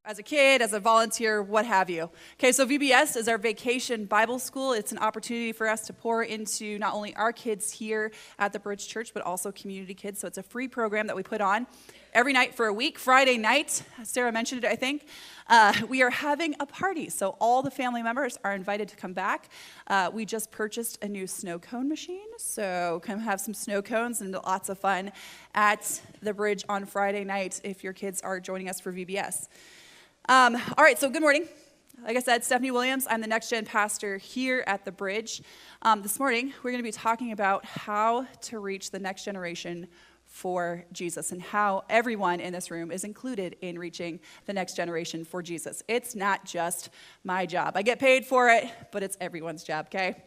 as a kid, as a volunteer, what have you. Okay, so VBS is our Vacation Bible School. It's an opportunity for us to pour into not only our kids here at the Bridge Church, but also community kids. So it's a free program that we put on every night for a week. Friday night, Sarah mentioned it, I think, we are having a party. So all the family members are invited to come back. We just purchased a new snow cone machine, so come have some snow cones and lots of fun at the Bridge on Friday night if your kids are joining us for VBS. All right, so good morning. Like I said, Stephanie Williams. I'm the Next Gen pastor here at the Bridge. This morning, we're going to be talking about how to reach the next generation for Jesus and how everyone in this room is included in reaching the next generation for Jesus. It's not just my job. I get paid for it, but it's everyone's job, okay?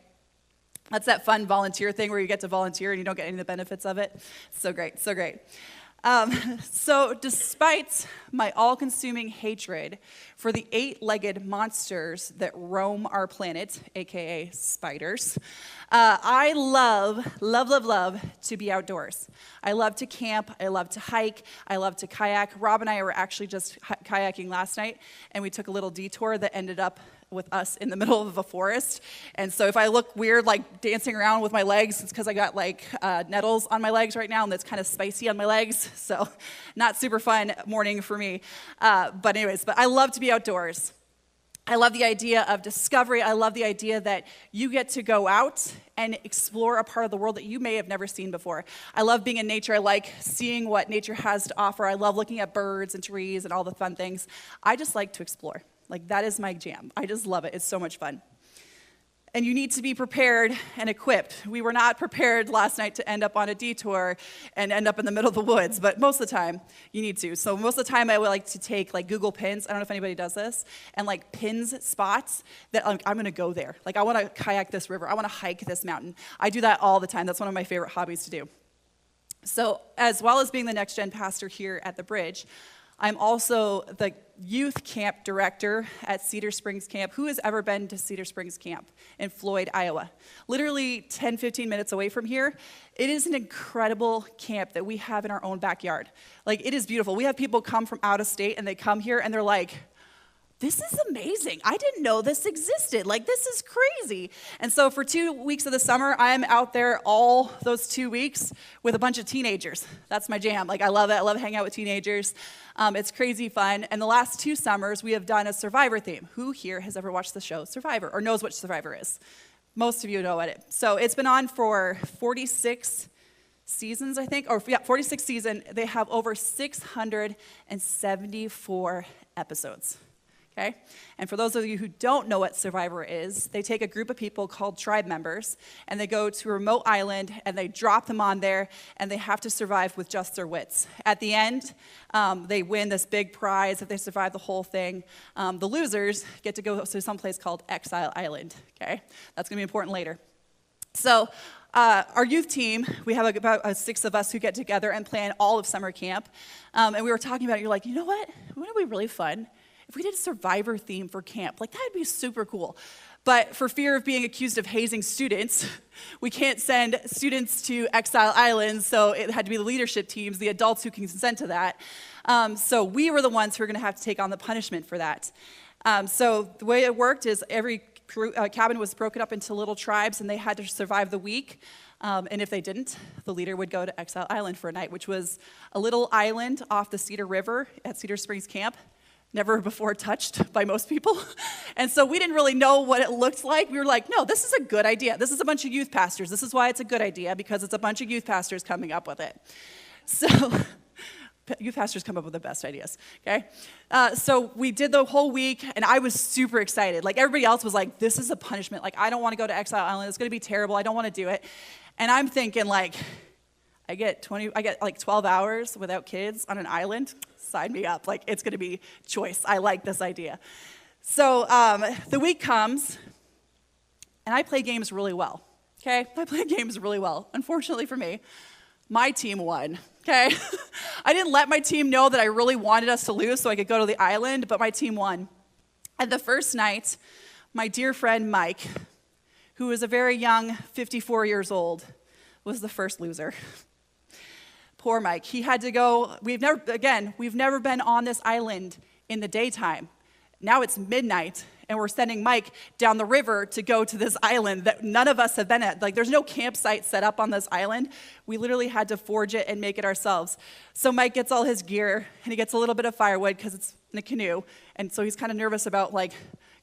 That's that fun volunteer thing where you get to volunteer and you don't get any of the benefits of it. So great, so great. So despite my all-consuming hatred for the eight-legged monsters that roam our planet, aka spiders, I love to be outdoors. I love to camp, I love to hike, I love to kayak. Rob and I were actually just kayaking last night, and we took a little detour that ended up with us in the middle of a forest. And so if I look weird, like dancing around with my legs, it's because I got like nettles on my legs right now, and that's kind of spicy on my legs. So not super fun morning for me. But I love to be outdoors. I love the idea of discovery. I love the idea that you get to go out and explore a part of the world that you may have never seen before. I love being in nature. I like seeing what nature has to offer. I love looking at birds and trees and all the fun things. I just like to explore. Like, that is my jam. I just love it. It's so much fun. And you need to be prepared and equipped. We were not prepared last night to end up on a detour and end up in the middle of the woods, but most of the time, you need to. So most of the time, I would like to take, like, Google Pins. I don't know if anybody does this. And, like, pins spots that, like, I'm going to go there. Like, I want to kayak this river. I want to hike this mountain. I do that all the time. That's one of my favorite hobbies to do. So as well as being the Next Gen pastor here at the Bridge, I'm also the youth camp director at Cedar Springs Camp. Who has ever been to Cedar Springs Camp in Floyd, Iowa? Literally 10, 15 minutes away from here. It is an incredible camp that we have in our own backyard. Like, it is beautiful. We have people come from out of state, and they come here, and they're like, this is amazing. I didn't know this existed. Like, this is crazy. And so for 2 weeks of the summer, I am out there all those 2 weeks with a bunch of teenagers. That's my jam. Like, I love it. I love hanging out with teenagers. It's crazy fun. And the last 2 summers, we have done a Survivor theme. Who here has ever watched the show Survivor or knows what Survivor is? Most of you know what it is. So it's been on for 46 seasons, I think. 46 seasons. They have over 674 episodes. Okay? And for those of you who don't know what Survivor is, they take a group of people called tribe members, and they go to a remote island, and they drop them on there, and they have to survive with just their wits. At the end, they win this big prize if they survive the whole thing. The losers get to go to some place called Exile Island. Okay? That's going to be important later. So our youth team, we have about 6 of us who get together and plan all of summer camp. And we were talking about it. You're like, you know what? Wouldn't it be really fun if we did a Survivor theme for camp? Like, that would be super cool. But for fear of being accused of hazing students, we can't send students to Exile Island, so it had to be the leadership teams, the adults who can consent to that. So we were the ones who were going to have to take on the punishment for that. So the way it worked is every cabin was broken up into little tribes, and they had to survive the week. And if they didn't, the leader would go to Exile Island for a night, which was a little island off the Cedar River at Cedar Springs Camp. Never before touched by most people. And so we didn't really know what it looked like. We were like, no, this is a good idea. This is a bunch of youth pastors. This is why it's a good idea, because it's a bunch of youth pastors coming up with it. So youth pastors come up with the best ideas, okay? So we did the whole week, and I was super excited. Like, everybody else was like, this is a punishment. Like, I don't want to go to Exile Island. It's going to be terrible. I don't want to do it. And I'm thinking, like, I get like 12 hours without kids on an island. Sign me up. Like, it's going to be choice. I like this idea. So the week comes, and I play games really well, okay? I play games really well. Unfortunately for me, my team won, okay? I didn't let my team know that I really wanted us to lose so I could go to the island, but my team won. And the first night, my dear friend Mike, who was a very young 54 years old, was the first loser. Poor Mike. He had to go. We've never been on this island in the daytime. Now it's midnight, and we're sending Mike down the river to go to this island that none of us have been at. Like, there's no campsite set up on this island. We literally had to forge it and make it ourselves. So Mike gets all his gear, and he gets a little bit of firewood because it's in a canoe. And so he's kind of nervous about, like,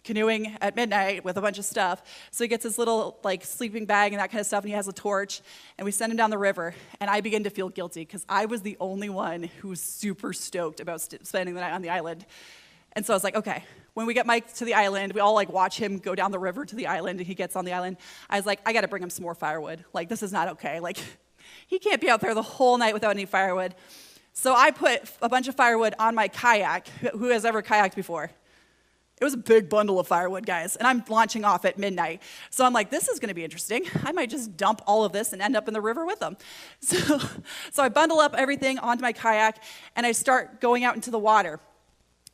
canoeing at midnight with a bunch of stuff. So he gets his little, like, sleeping bag and that kind of stuff, and he has a torch, and we send him down the river. And I begin to feel guilty because I was the only one who was super stoked about spending the night on the island. And so I was like, okay, when we get Mike to the island, we all like watch him go down the river to the island, and he gets on the island. I was like, I got to bring him some more firewood. Like, this is not okay. Like, he can't be out there the whole night without any firewood. So I put a bunch of firewood on my kayak. Who has ever kayaked before? It was a big bundle of firewood, guys, and I'm launching off at midnight. So I'm like, this is going to be interesting. I might just dump all of this and end up in the river with them. So I bundle up everything onto my kayak, and I start going out into the water.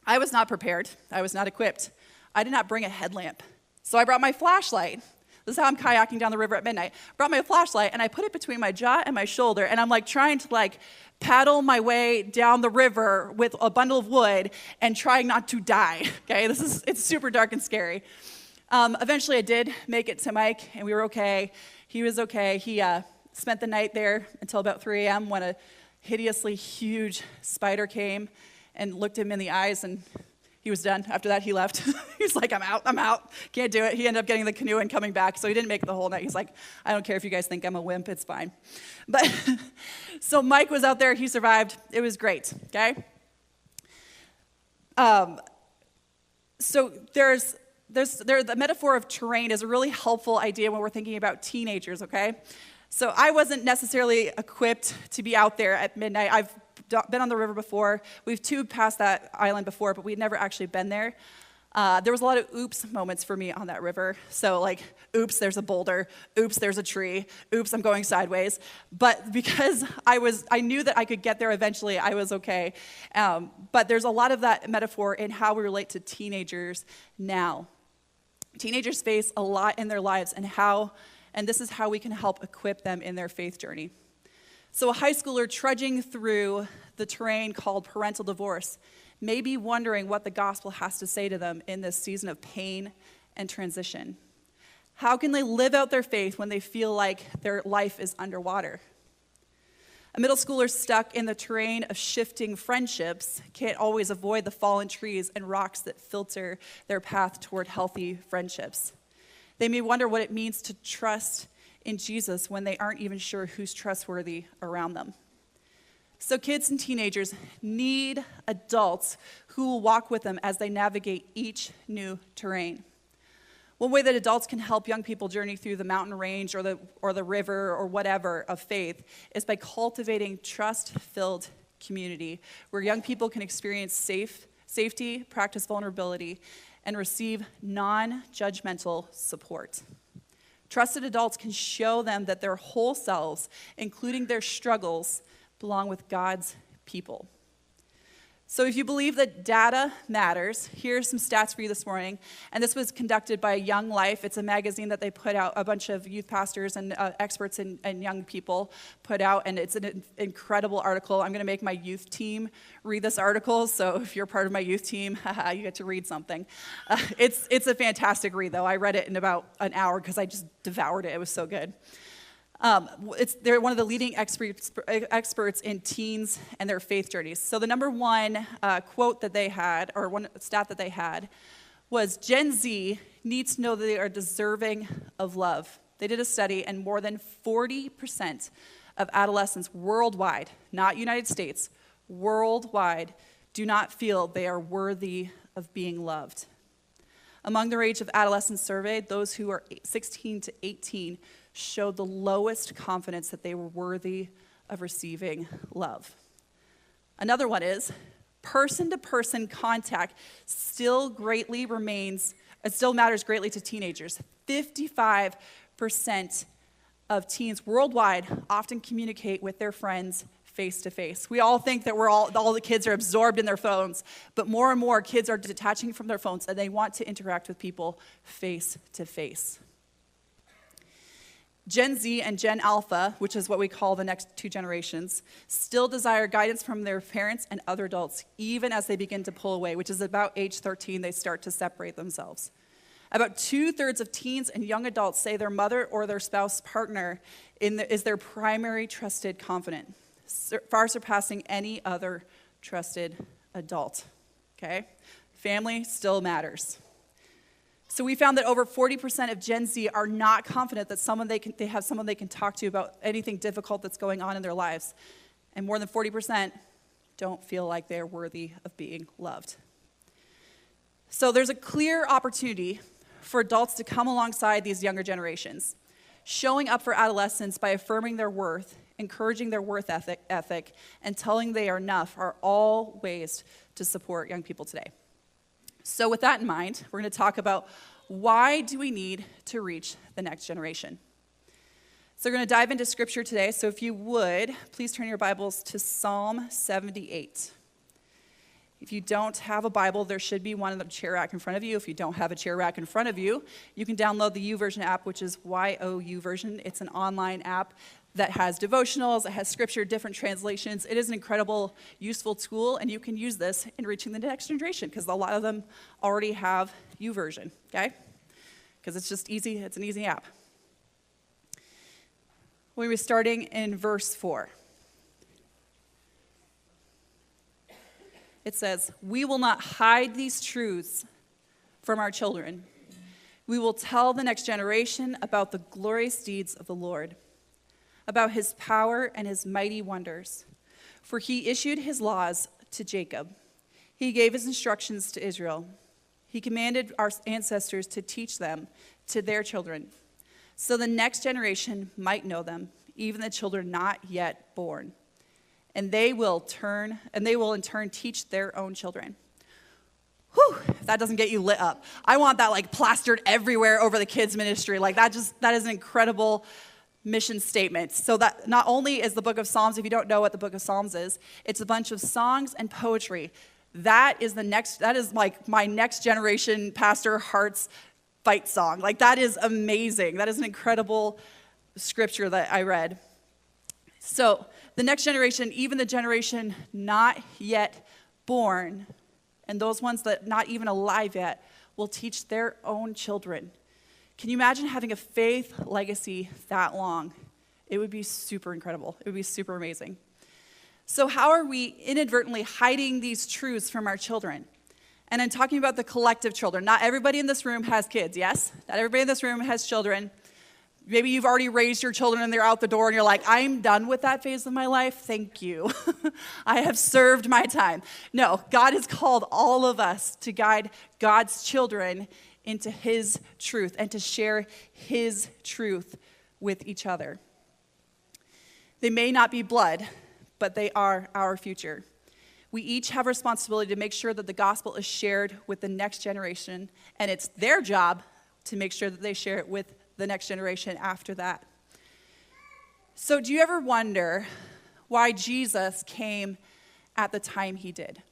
I was not prepared. I was not equipped. I did not bring a headlamp. So I brought my flashlight. This is how I'm kayaking down the river at midnight. Brought my flashlight, and I put it between my jaw and my shoulder, and I'm like trying to like paddle my way down the river with a bundle of wood and trying not to die. Okay, it's super dark and scary. Eventually I did make it to Mike, and we were okay. He was okay. He spent the night there until about 3 a.m. when a hideously huge spider came and looked him in the eyes, and he was done. After that, he left. He's like, I'm out, can't do it. He ended up getting the canoe and coming back, so he didn't make it the whole night. He's like, I don't care if you guys think I'm a wimp, it's fine. But so Mike was out there, he survived. It was great, okay? So the metaphor of terrain is a really helpful idea when we're thinking about teenagers, okay? So I wasn't necessarily equipped to be out there at midnight. I've been on the river before. We've tubed past that island before, but we'd never actually been there. There was a lot of oops moments for me on that river. So like, oops, there's a boulder. Oops, there's a tree. Oops, I'm going sideways. But because I knew that I could get there eventually, I was okay. But there's a lot of that metaphor in how we relate to teenagers now. Teenagers face a lot in their lives, and this is how we can help equip them in their faith journey. So a high schooler trudging through the terrain called parental divorce may be wondering what the gospel has to say to them in this season of pain and transition. How can they live out their faith when they feel like their life is underwater? A middle schooler stuck in the terrain of shifting friendships can't always avoid the fallen trees and rocks that filter their path toward healthy friendships. They may wonder what it means to trust in Jesus when they aren't even sure who's trustworthy around them. So kids and teenagers need adults who will walk with them as they navigate each new terrain. One way that adults can help young people journey through the mountain range or the river or whatever of faith is by cultivating trust-filled community where young people can experience safety, practice vulnerability, and receive non-judgmental support. Trusted adults can show them that their whole selves, including their struggles, belong with God's people. So if you believe that data matters, here's some stats for you this morning. And this was conducted by Young Life. It's a magazine that they put out, a bunch of youth pastors and experts and young people put out. And it's an incredible article. I'm going to make my youth team read this article. So if you're part of my youth team, you get to read something. It's a fantastic read, though. I read it in about an hour because I just devoured it. It was so good. They're one of the leading experts in teens and their faith journeys. So the number one quote that they had, or one stat that they had, was Gen Z needs to know that they are deserving of love. They did a study, and more than 40% of adolescents worldwide, not United States, worldwide, do not feel they are worthy of being loved. Among the age of adolescents surveyed, those who are 16 to 18 showed the lowest confidence that they were worthy of receiving love. Another one is person-to-person contact still matters greatly to teenagers. 55% of teens worldwide often communicate with their friends face-to-face. We all think that all the kids are absorbed in their phones, but more and more kids are detaching from their phones and they want to interact with people face-to-face. Gen Z and Gen Alpha, which is what we call the next two generations, still desire guidance from their parents and other adults, even as they begin to pull away, which is about age 13, they start to separate themselves. About 2/3 of teens and young adults say their mother or their spouse partner is their primary trusted confidant, far surpassing any other trusted adult. Okay? Family still matters. So we found that over 40% of Gen Z are not confident that they have someone they can talk to about anything difficult that's going on in their lives. And more than 40% don't feel like they're worthy of being loved. So there's a clear opportunity for adults to come alongside these younger generations, showing up for adolescents by affirming their worth, encouraging their worth ethic, and telling they are enough are all ways to support young people today. So with that in mind, we're going to talk about why do we need to reach the next generation. So we're going to dive into scripture today. So if you would, please turn your Bibles to Psalm 78. If you don't have a Bible, there should be one in the chair rack in front of you. If you don't have a chair rack in front of you, you can download the YouVersion app, which is YOUVersion. It's an online app that has devotionals, it has scripture, different translations. It is an incredible, useful tool, and you can use this in reaching the next generation because a lot of them already have YouVersion, okay? Because it's just easy, it's an easy app. We'll be starting in verse 4. It says, "We will not hide these truths from our children. We will tell the next generation about the glorious deeds of the Lord, about his power and his mighty wonders. For he issued his laws to Jacob. He gave his instructions to Israel. He commanded our ancestors to teach them to their children, so the next generation might know them, even the children not yet born. And they will in turn teach their own children." Whew, if that doesn't get you lit up. I want that like plastered everywhere over the kids ministry. Like that is an incredible mission statement. So that not only is the book of Psalms, if you don't know what the book of Psalms is, it's a bunch of songs and poetry. That is like my next generation pastor heart's fight song. Like that is amazing. That is an incredible scripture that I read. So the next generation, even the generation not yet born, and those ones that not even alive yet, will teach their own children. Can you imagine having a faith legacy that long? It would be super incredible. It would be super amazing. So how are we inadvertently hiding these truths from our children? And I'm talking about the collective children. Not everybody in this room has kids, yes? Not everybody in this room has children. Maybe you've already raised your children and they're out the door and you're like, I'm done with that phase of my life. Thank you. I have served my time. No, God has called all of us to guide God's children into his truth and to share his truth with each other. They may not be blood, but they are our future. We each have a responsibility to make sure that the gospel is shared with the next generation, and it's their job to make sure that they share it with the next generation after that. So do you ever wonder why Jesus came at the time he did?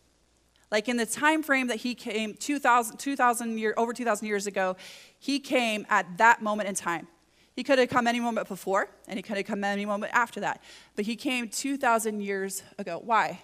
Like in the time frame that he came over 2,000 years ago, he came at that moment in time. He could have come any moment before, and he could have come any moment after that. But he came 2,000 years ago. Why?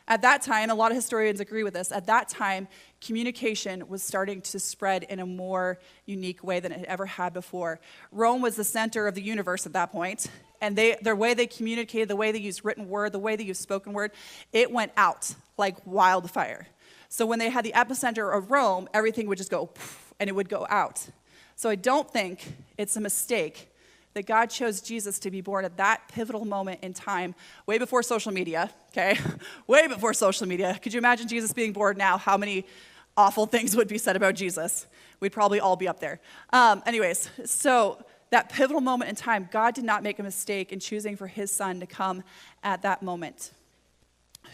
At that time, a lot of historians agree with this, at that time, communication was starting to spread in a more unique way than it ever had before. Rome was the center of the universe at that point, and their way they communicated, the way they used written word, the way they used spoken word, it went out like wildfire. So when they had the epicenter of Rome, everything would just go poof, and it would go out. So I don't think it's a mistake that God chose Jesus to be born at that pivotal moment in time, way before social media, okay? Way before social media. Could you imagine Jesus being born now? How many awful things would be said about Jesus? We'd probably all be up there. Anyways, so that pivotal moment in time, God did not make a mistake in choosing for his son to come at that moment.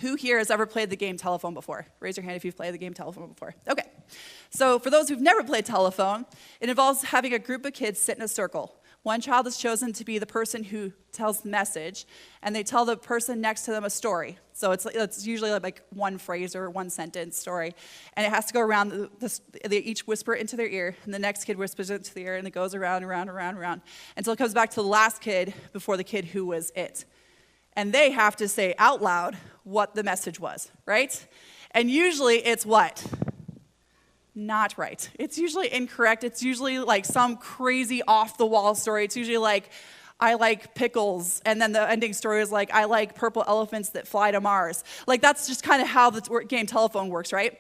Who here has ever played the game telephone before? Raise your hand if you've played the game telephone before. Okay. So for those who've never played telephone, it involves having a group of kids sit in a circle. One child is chosen to be the person who tells the message, and they tell the person next to them a story. So it's usually like one phrase or one sentence story, and it has to go around. They each whisper it into their ear, and the next kid whispers it into the ear, and it goes around, around, around, around, until it comes back to the last kid before the kid who was it. And they have to say out loud what the message was, right? And usually it's what? Not right. It's usually incorrect. It's usually like some crazy off-the-wall story. It's usually like, I like pickles, and then the ending story is like, I like purple elephants that fly to Mars. Like, that's just kind of how the game telephone works, right?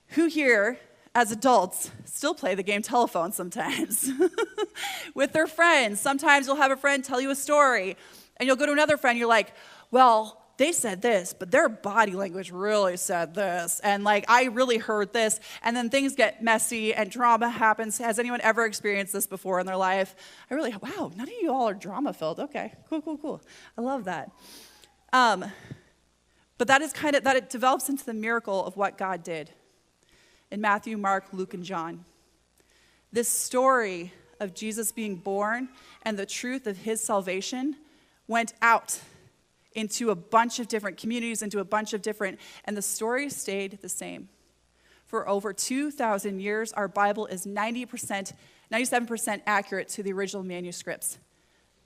Who here, as adults, still play the game telephone sometimes? With their friends. Sometimes you'll have a friend tell you a story, and you'll go to another friend, you're like, well, they said this, but their body language really said this, and like, I really heard this, and then things get messy and drama happens. Has anyone ever experienced this before in their life? Wow, none of you all are drama-filled. Okay, cool. I love that. But that is that it develops into the miracle of what God did in Matthew, Mark, Luke, and John. This story of Jesus being born and the truth of his salvation went out into a bunch of different communities, and the story stayed the same. For over 2,000 years, our Bible is 97% accurate to the original manuscripts.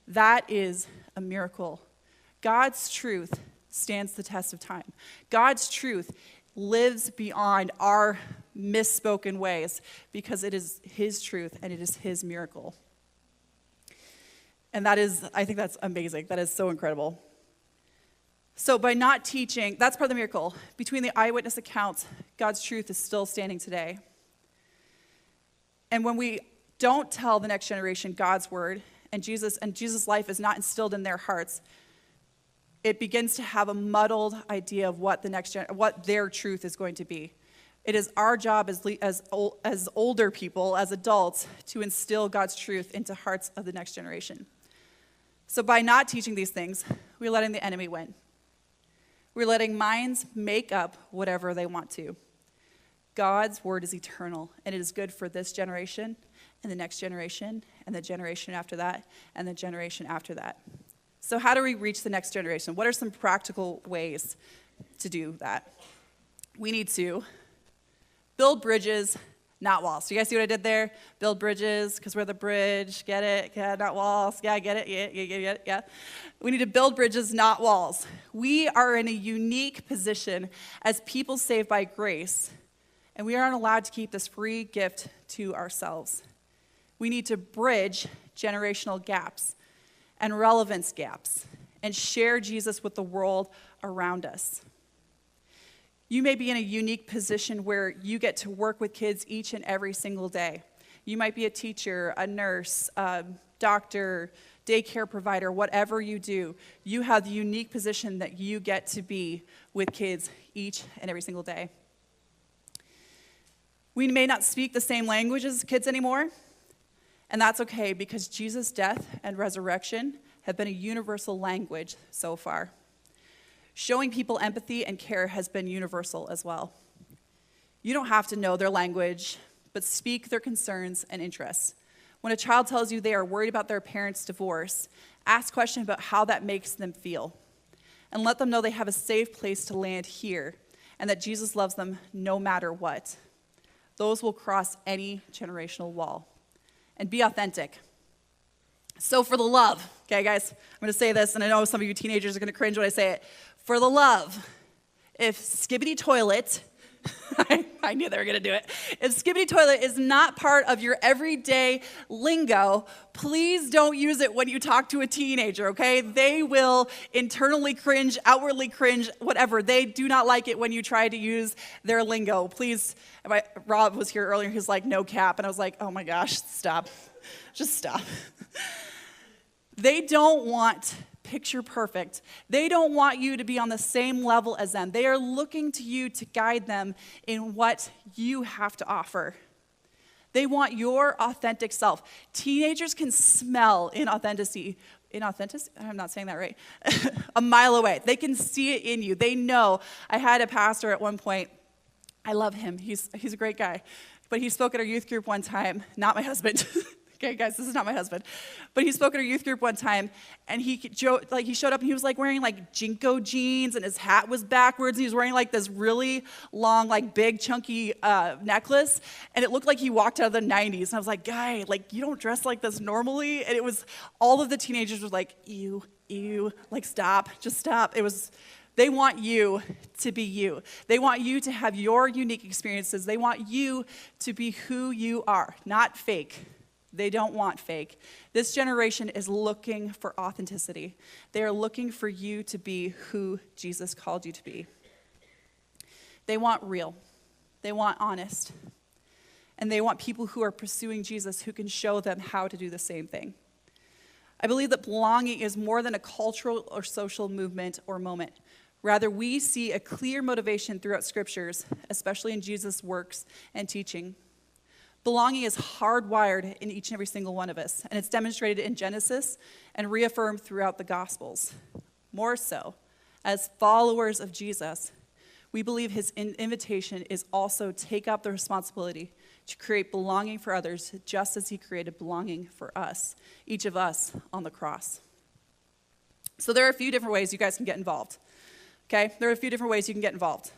That is a miracle. God's truth stands the test of time. God's truth lives beyond our misspoken ways because it is his truth and it is his miracle. And I think that's amazing. That is so incredible. So by not teaching, that's part of the miracle. Between the eyewitness accounts, God's truth is still standing today. And when we don't tell the next generation God's word, and Jesus' life is not instilled in their hearts, it begins to have a muddled idea of what their truth is going to be. It is our job as older people, as adults, to instill God's truth into hearts of the next generation. So by not teaching these things, we're letting the enemy win. We're letting minds make up whatever they want to. God's word is eternal, and it is good for this generation, and the next generation, and the generation after that, and the generation after that. So how do we reach the next generation? What are some practical ways to do that? We need to build bridges, not walls. Do you guys see what I did there? Build bridges, because we're the bridge. Get it? Yeah, not walls. Yeah, get it? Yeah. Yeah. We need to build bridges, not walls. We are in a unique position as people saved by grace, and we aren't allowed to keep this free gift to ourselves. We need to bridge generational gaps and relevance gaps and share Jesus with the world around us. You may be in a unique position where you get to work with kids each and every single day. You might be a teacher, a nurse, a doctor, daycare provider, whatever you do. You have the unique position that you get to be with kids each and every single day. We may not speak the same language as kids anymore, and that's okay because Jesus' death and resurrection have been a universal language so far. Showing people empathy and care has been universal as well. You don't have to know their language, but speak their concerns and interests. When a child tells you they are worried about their parents' divorce, ask questions about how that makes them feel. And let them know they have a safe place to land here and that Jesus loves them no matter what. Those will cross any generational wall. And be authentic. So for the love, okay, guys, I'm going to say this, and I know some of you teenagers are going to cringe when I say it. For the love, if Skibidi Toilet, I knew they were going to do it. If Skibidi Toilet is not part of your everyday lingo, please don't use it when you talk to a teenager, okay? They will internally cringe, outwardly cringe, whatever. They do not like it when you try to use their lingo. Please, Rob was here earlier, he's like, no cap. And I was like, oh my gosh, stop. Just stop. They don't want picture perfect. They don't want you to be on the same level as them. They are looking to you to guide them in what you have to offer. They want your authentic self. Teenagers can smell inauthenticity. I'm not saying that right. A mile away. They can see it in you. They know. I had a pastor at one point. I love him. He's a great guy. But he spoke at our youth group one time. Not my husband. Okay, guys, this is not my husband. But he spoke at our youth group one time, and he showed up, and he was like wearing like Jinko jeans, and his hat was backwards, and he was wearing like this really long, like big, chunky necklace, and it looked like he walked out of the 90s. And I was like, guy, like you don't dress like this normally. And it was, all of the teenagers were like, ew, like stop, just stop. They want you to be you. They want you to have your unique experiences. They want you to be who you are, not fake. They don't want fake. This generation is looking for authenticity. They are looking for you to be who Jesus called you to be. They want real. They want honest. And they want people who are pursuing Jesus who can show them how to do the same thing. I believe that belonging is more than a cultural or social movement or moment. Rather, we see a clear motivation throughout scriptures, especially in Jesus' works and teaching. Belonging is hardwired in each and every single one of us, and it's demonstrated in Genesis and reaffirmed throughout the Gospels. More so, as followers of Jesus, we believe his invitation is also take up the responsibility to create belonging for others, just as he created belonging for us, each of us on the cross. So there are a few different ways you guys can get involved. Okay, there are a few different ways you can get involved.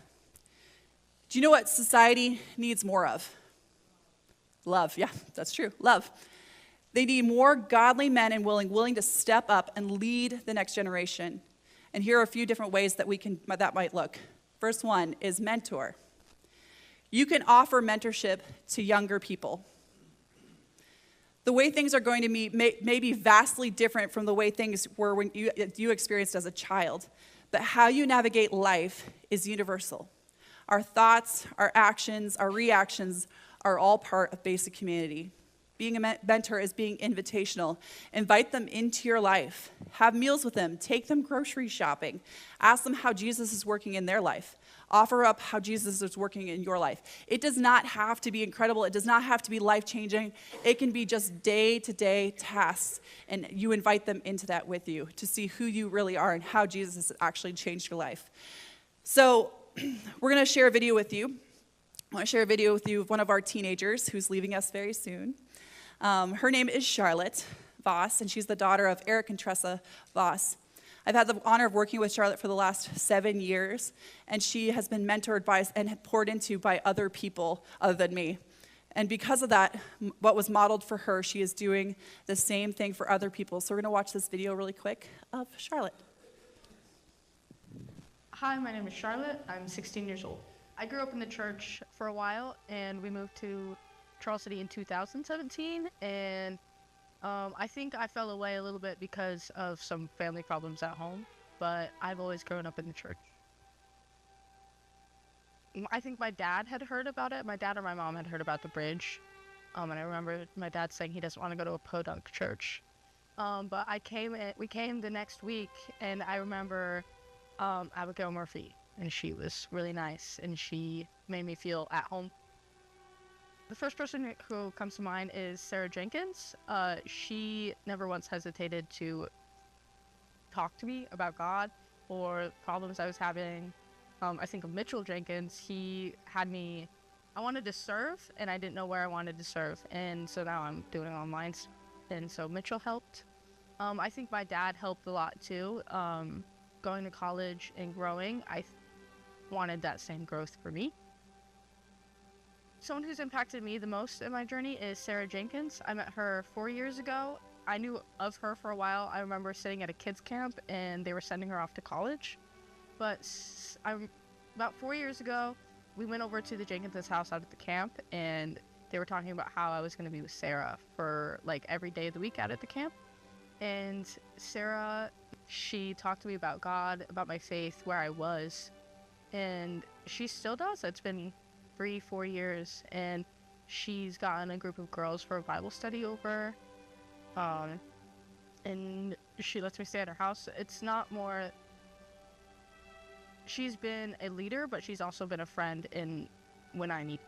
Do you know what society needs more of? Love. Yeah, that's true. Love. They need more godly men and willing to step up and lead the next generation. And here are a few different ways that that might look. First one is mentor. You can offer mentorship to younger people. The way things are going to be may be vastly different from the way things were when you experienced as a child. But how you navigate life is universal. Our thoughts, our actions, our reactions are all part of basic community. Being a mentor is being invitational. Invite them into your life. Have meals with them. Take them grocery shopping. Ask them how Jesus is working in their life. Offer up how Jesus is working in your life. It does not have to be incredible. It does not have to be life-changing. It can be just day-to-day tasks, and you invite them into that with you to see who you really are and how Jesus has actually changed your life. So we're going to share a video with you. I want to share a video with you of one of our teenagers who's leaving us very soon. Her name is Charlotte Voss, and she's the daughter of Eric and Tressa Voss. I've had the honor of working with Charlotte for the last 7 years, and she has been mentored by and poured into by other people other than me. And because of that, what was modeled for her, she is doing the same thing for other people. So we're going to watch this video really quick of Charlotte. Hi, my name is Charlotte. I'm 16 years old. I grew up in the church for a while, and we moved to Charles City in 2017, and I think I fell away a little bit because of some family problems at home, but I've always grown up in the church. I think my dad had heard about it. My dad or my mom had heard about the bridge, and I remember my dad saying he doesn't want to go to a podunk church. But we came the next week, and I remember Abigail Murphy, and she was really nice, and she made me feel at home. The first person who comes to mind is Sarah Jenkins. She never once hesitated to talk to me about God or problems I was having. I think of Mitchell Jenkins. He had me, I wanted to serve, and I didn't know where I wanted to serve. And so now I'm doing online, and so Mitchell helped. I think my dad helped a lot too. Going to college and growing, I wanted that same growth for me. Someone who's impacted me the most in my journey is Sarah Jenkins. I met her 4 years ago. I knew of her for a while. I remember sitting at a kids camp and they were sending her off to college. But about 4 years ago, we went over to the Jenkins' house out at the camp, and they were talking about how I was going to be with Sarah for like every day of the week out at the camp. And Sarah, she talked to me about God, about my faith, where I was, and she still does. It's been 3-4 years, and she's gotten a group of girls for a Bible study over, and she lets me stay at her house. It's not more, she's been a leader, but she's also been a friend when I need.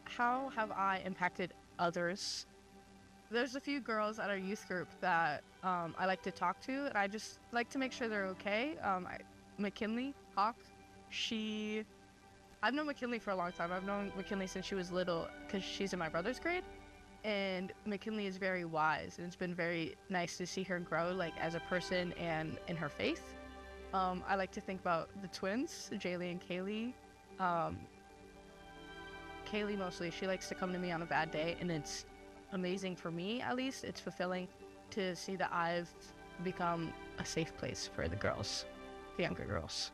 How have I impacted others? There's a few girls at our youth group that I like to talk to, and I just like to make sure they're okay. McKinley Hawk, she I've known McKinley for a long time. I've known McKinley since she was little because she's in my brother's grade. And McKinley is very wise, and it's been very nice to see her grow, like, as a person and in her faith. I like to think about the twins, Jaylee and Kaylee. Kaylee mostly, she likes to come to me on a bad day, and it's amazing for me, at least. It's fulfilling to see that I've become a safe place for the girls, the younger girls.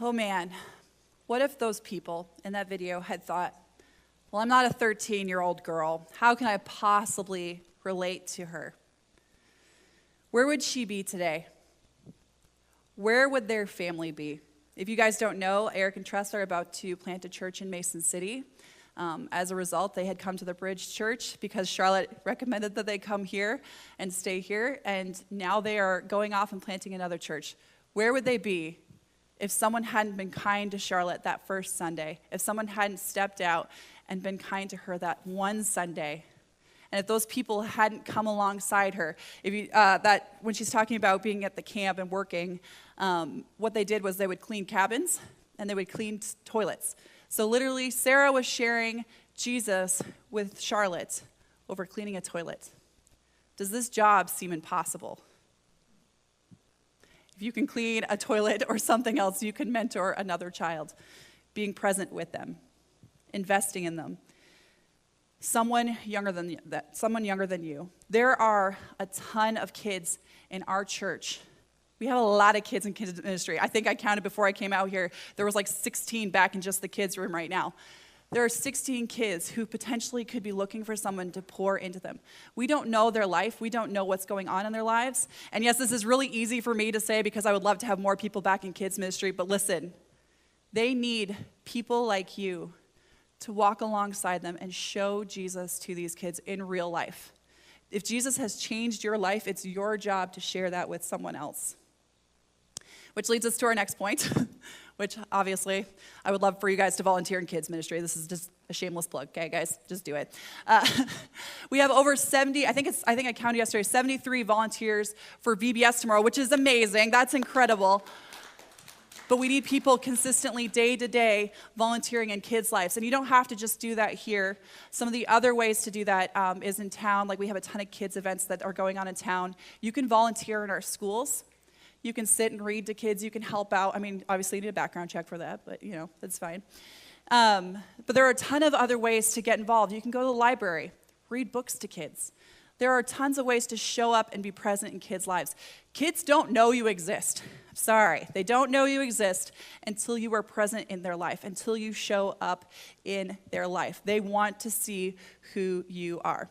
Oh man, what if those people in that video had thought, well, I'm not a 13-year-old girl. How can I possibly relate to her? Where would she be today? Where would their family be? If you guys don't know, Eric and Tress are about to plant a church in Mason City. As a result, they had come to the Bridge Church because Charlotte recommended that they come here and stay here, and now they are going off and planting another church. Where would they be if someone hadn't been kind to Charlotte that first Sunday, if someone hadn't stepped out and been kind to her that one Sunday, and if those people hadn't come alongside her? That when she's talking about being at the camp and working, what they did was they would clean cabins and they would clean toilets. So literally, Sarah was sharing Jesus with Charlotte over cleaning a toilet. Does this job seem impossible? If you can clean a toilet or something else, you can mentor another child, being present with them, investing in them. Someone younger than you. There are a ton of kids in our church. We have a lot of kids in kids ministry. I think I counted before I came out here. There was like 16 back in just the kids room right now. There are 16 kids who potentially could be looking for someone to pour into them. We don't know their life. We don't know what's going on in their lives. And yes, this is really easy for me to say because I would love to have more people back in kids ministry, but listen, they need people like you to walk alongside them and show Jesus to these kids in real life. If Jesus has changed your life, it's your job to share that with someone else. Which leads us to our next point, which obviously I would love for you guys to volunteer in kids ministry. This is just a shameless plug, okay, guys? Just do it. We have over 70, I think I counted yesterday, 73 volunteers for VBS tomorrow, which is amazing. That's incredible. But we need people consistently, day to day, volunteering in kids' lives. And you don't have to just do that here. Some of the other ways to do that is in town. Like we have a ton of kids events that are going on in town. You can volunteer in our schools. You can sit and read to kids. You can help out. I mean, obviously you need a background check for that, but that's fine. But there are a ton of other ways to get involved. You can go to the library, read books to kids. There are tons of ways to show up and be present in kids' lives. Kids don't know you exist. Sorry, they don't know you exist until you are present in their life, until you show up in their life. They want to see who you are.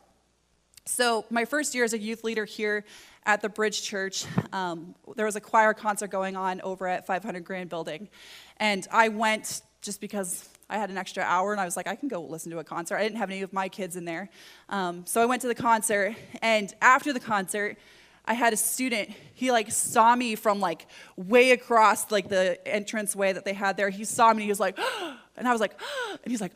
So my first year as a youth leader here at the Bridge Church, there was a choir concert going on over at 500 Grand Building. And I went just because I had an extra hour, and I was like, I can go listen to a concert. I didn't have any of my kids in there. So I went to the concert, and after the concert, I had a student, he saw me from way across the entranceway that they had there. He saw me, he was like, and I was like, and he's like,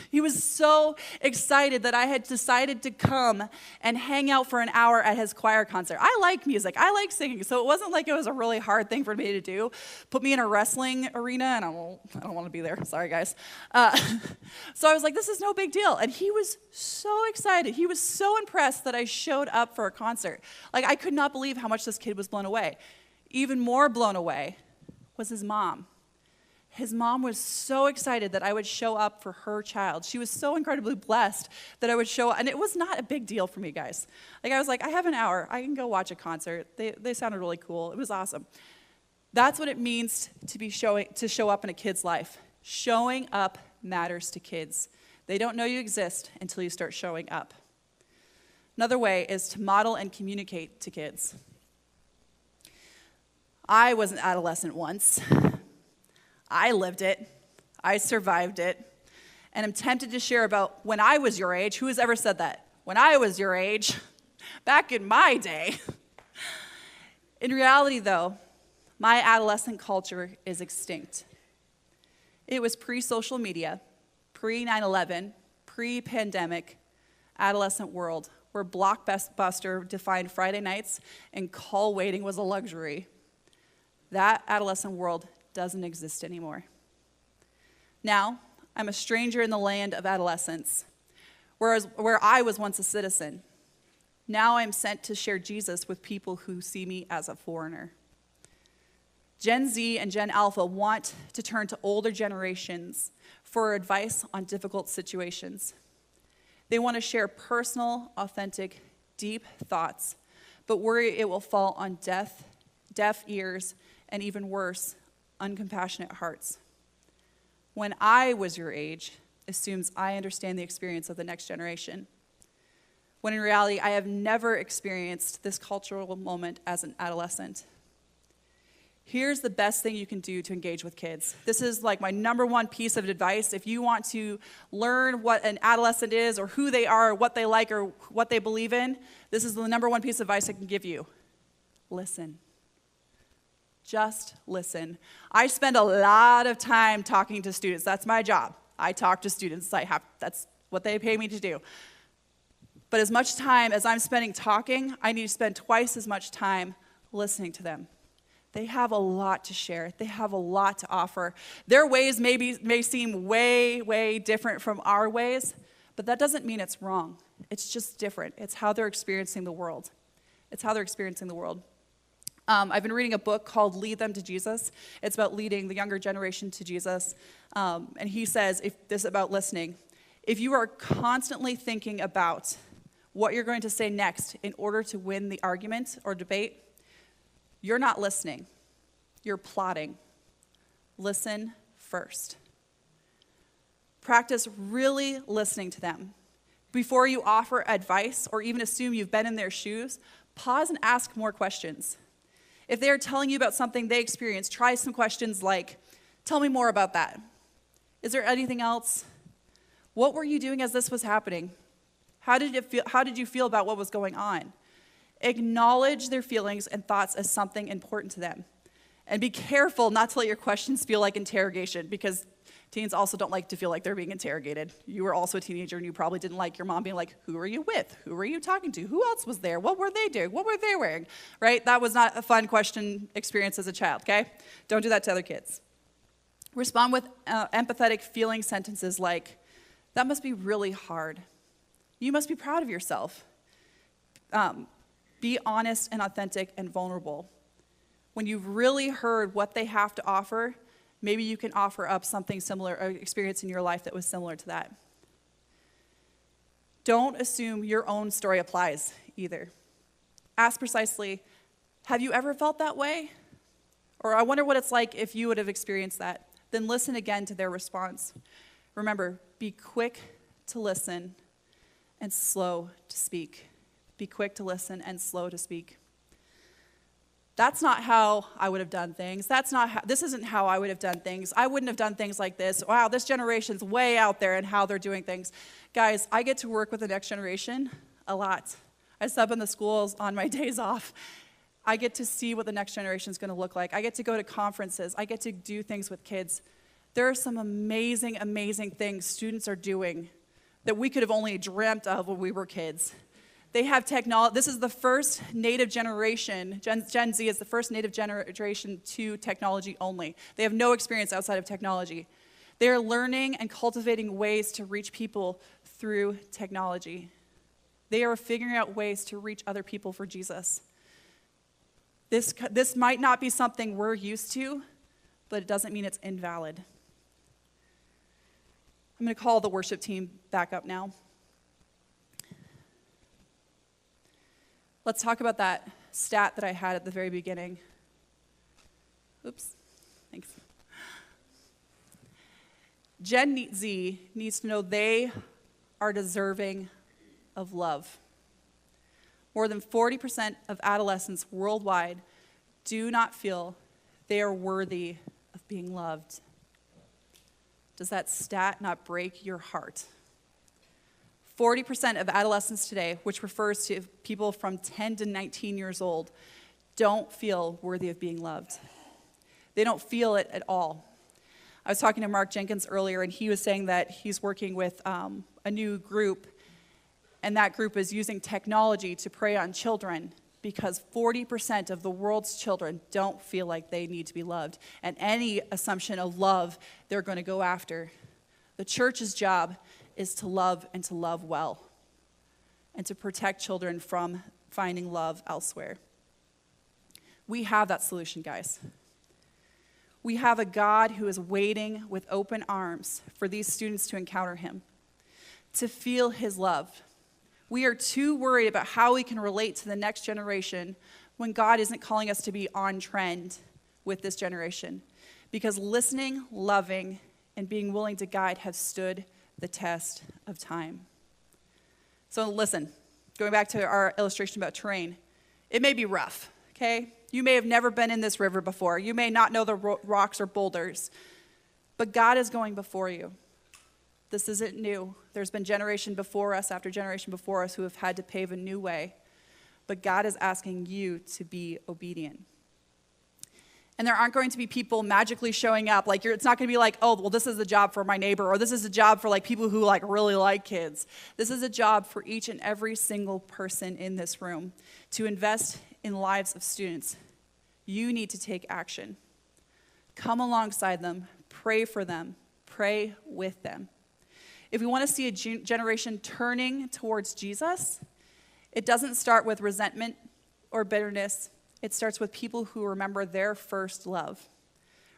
he was so excited that I had decided to come and hang out for an hour at his choir concert. I like music, I like singing, so it wasn't like it was a really hard thing for me to do. Put me in a wrestling arena, and I don't want to be there, sorry guys. So I was like, this is no big deal, and he was so excited. He was so impressed that I showed up for a concert. I could not believe how much this kid was blown away. Even more blown away was his mom. His mom was so excited that I would show up for her child. She was so incredibly blessed that I would show up. And it was not a big deal for me, guys. I was like, I have an hour. I can go watch a concert. They sounded really cool. It was awesome. That's what it means to show up in a kid's life. Showing up matters to kids. They don't know you exist until you start showing up. Another way is to model and communicate to kids. I was an adolescent once. I lived it, I survived it, and I'm tempted to share about when I was your age. Who has ever said that? When I was your age, back in my day. In reality, though, my adolescent culture is extinct. It was pre-social media, pre-9/11, pre-pandemic. adolescent world where Blockbuster defined Friday nights and call waiting was a luxury. That adolescent world doesn't exist anymore. Now, I'm a stranger in the land of adolescence, where I was once a citizen. Now I'm sent to share Jesus with people who see me as a foreigner. Gen Z and Gen Alpha want to turn to older generations for advice on difficult situations. They want to share personal, authentic, deep thoughts, but worry it will fall on deaf ears, and even worse, uncompassionate hearts. When I was your age, assumes I understand the experience of the next generation, when in reality, I have never experienced this cultural moment as an adolescent. Here's the best thing you can do to engage with kids. This is like my number one piece of advice. If you want to learn what an adolescent is or who they are or what they like or what they believe in, this is the number one piece of advice I can give you. Listen. Just listen. I spend a lot of time talking to students. That's my job. I talk to students. That's what they pay me to do. But as much time as I'm spending talking, I need to spend twice as much time listening to them. They have a lot to share. They have a lot to offer. Their ways may seem way, way different from our ways, but that doesn't mean it's wrong. It's just different. It's how they're experiencing the world. It's how they're experiencing the world. I've been reading a book called Lead Them to Jesus. It's about leading the younger generation to Jesus. And he says, this is about listening. If you are constantly thinking about what you're going to say next in order to win the argument or debate, you're not listening. You're plotting. Listen first. Practice really listening to them. Before you offer advice or even assume you've been in their shoes, pause and ask more questions. If they are telling you about something they experienced, try some questions like, tell me more about that. Is there anything else? What were you doing as this was happening? How did you feel about what was going on? Acknowledge their feelings and thoughts as something important to them. And be careful not to let your questions feel like interrogation, because teens also don't like to feel like they're being interrogated. You were also a teenager and you probably didn't like your mom being like, who are you with? Who are you talking to? Who else was there? What were they doing? What were they wearing? Right? That was not a fun question experience as a child, okay? Don't do that to other kids. Respond with empathetic feeling sentences like, that must be really hard. You must be proud of yourself. Be honest and authentic and vulnerable. When you've really heard what they have to offer, maybe you can offer up something similar, an experience in your life that was similar to that. Don't assume your own story applies either. Ask precisely, have you ever felt that way? Or I wonder what it's like if you would have experienced that. Then listen again to their response. Remember, be quick to listen and slow to speak. Be quick to listen and slow to speak. That's not how I would have done things. This isn't how I would have done things. I wouldn't have done things like this. Wow, this generation's way out there in how they're doing things. Guys, I get to work with the next generation a lot. I sub in the schools on my days off. I get to see what the next generation is going to look like. I get to go to conferences. I get to do things with kids. There are some amazing, amazing things students are doing that we could have only dreamt of when we were kids. They have technology. This is the first native generation. Gen Z is the first native generation to technology only. They have no experience outside of technology. They are learning and cultivating ways to reach people through technology. They are figuring out ways to reach other people for Jesus. This might not be something we're used to, but it doesn't mean it's invalid. I'm going to call the worship team back up now. Let's talk about that stat that I had at the very beginning. Oops, thanks. Gen Z needs to know they are deserving of love. More than 40% of adolescents worldwide do not feel they are worthy of being loved. Does that stat not break your heart? 40% of adolescents today, which refers to people from 10 to 19 years old, don't feel worthy of being loved. They don't feel it at all. I was talking to Mark Jenkins earlier, and he was saying that he's working with a new group, And that group is using technology to prey on children because 40% of the world's children don't feel like they need to be loved. And any assumption of love, they're going to go after. The church's job is to love and to love well and to protect children from finding love elsewhere. We have that solution, guys. We have a God who is waiting with open arms for these students to encounter him, to feel his love. We are too worried about how we can relate to the next generation when God isn't calling us to be on trend with this generation. Because listening, loving, and being willing to guide have stood the test of time. So listen, going back to our illustration about terrain, it may be rough, okay? You may have never been in this river before. You may not know the rocks or boulders, but God is going before you. This isn't new. There's been generation before us after generation before us who have had to pave a new way, but God is asking you to be obedient. And there aren't going to be people magically showing up. Like it's not going to be like, oh, well, this is the job for my neighbor, or this is a job for like people who like really like kids. This is a job for each and every single person in this room to invest in lives of students. You need to take action. Come alongside them, pray for them, pray with them. If we want to see a generation turning towards Jesus, it doesn't start with resentment or bitterness. It starts with people who remember their first love.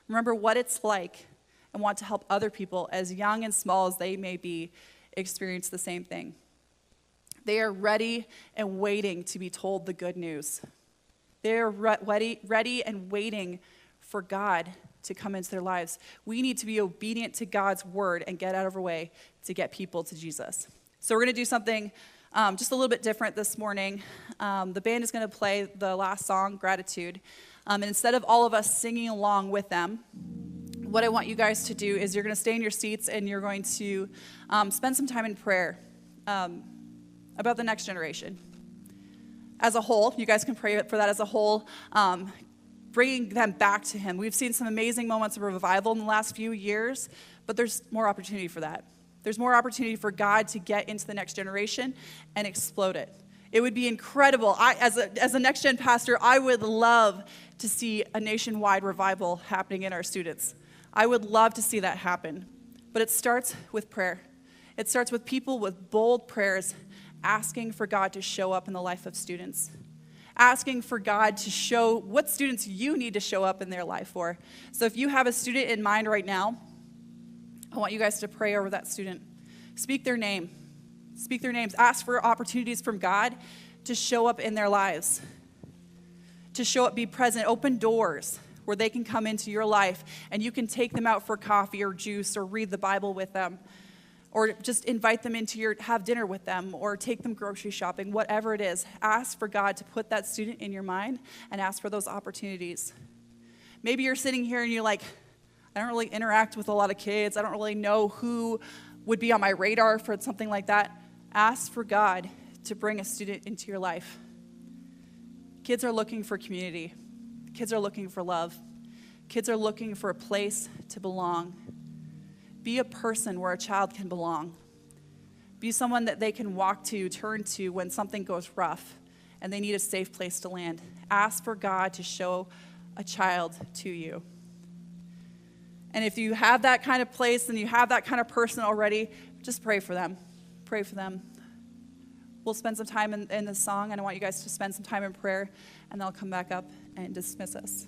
Remember what it's like and want to help other people, as young and small as they may be, experience the same thing. They are ready and waiting to be told the good news. They are ready and waiting for God to come into their lives. We need to be obedient to God's word and get out of our way to get people to Jesus. So we're going to do something just a little bit different this morning. The band is going to play the last song, Gratitude. And instead of all of us singing along with them, what I want you guys to do is you're going to stay in your seats and you're going to spend some time in prayer about the next generation. As a whole, you guys can pray for that as a whole, bringing them back to him. We've seen some amazing moments of revival in the last few years, but there's more opportunity for that. There's more opportunity for God to get into the next generation and explode it. It would be incredible. As a next-gen pastor, I would love to see a nationwide revival happening in our students. I would love to see that happen. But it starts with prayer. It starts with people with bold prayers asking for God to show up in the life of students. Asking for God to show what students you need to show up in their life for. So if you have a student in mind right now, I want you guys to pray over that student. Speak their name. Speak their names. Ask for opportunities from God to show up in their lives. To show up, be present, open doors where they can come into your life and you can take them out for coffee or juice or read the Bible with them. Or just invite them have dinner with them, or take them grocery shopping, whatever it is. Ask for God to put that student in your mind and ask for those opportunities. Maybe you're sitting here and you're like, I don't really interact with a lot of kids. I don't really know who would be on my radar for something like that. Ask for God to bring a student into your life. Kids are looking for community. Kids are looking for love. Kids are looking for a place to belong. Be a person where a child can belong. Be someone that they can walk to, turn to when something goes rough and they need a safe place to land. Ask for God to show a child to you. And if you have that kind of place and you have that kind of person already, just pray for them. Pray for them. We'll spend some time in this song, and I want you guys to spend some time in prayer, and then I'll come back up and dismiss us.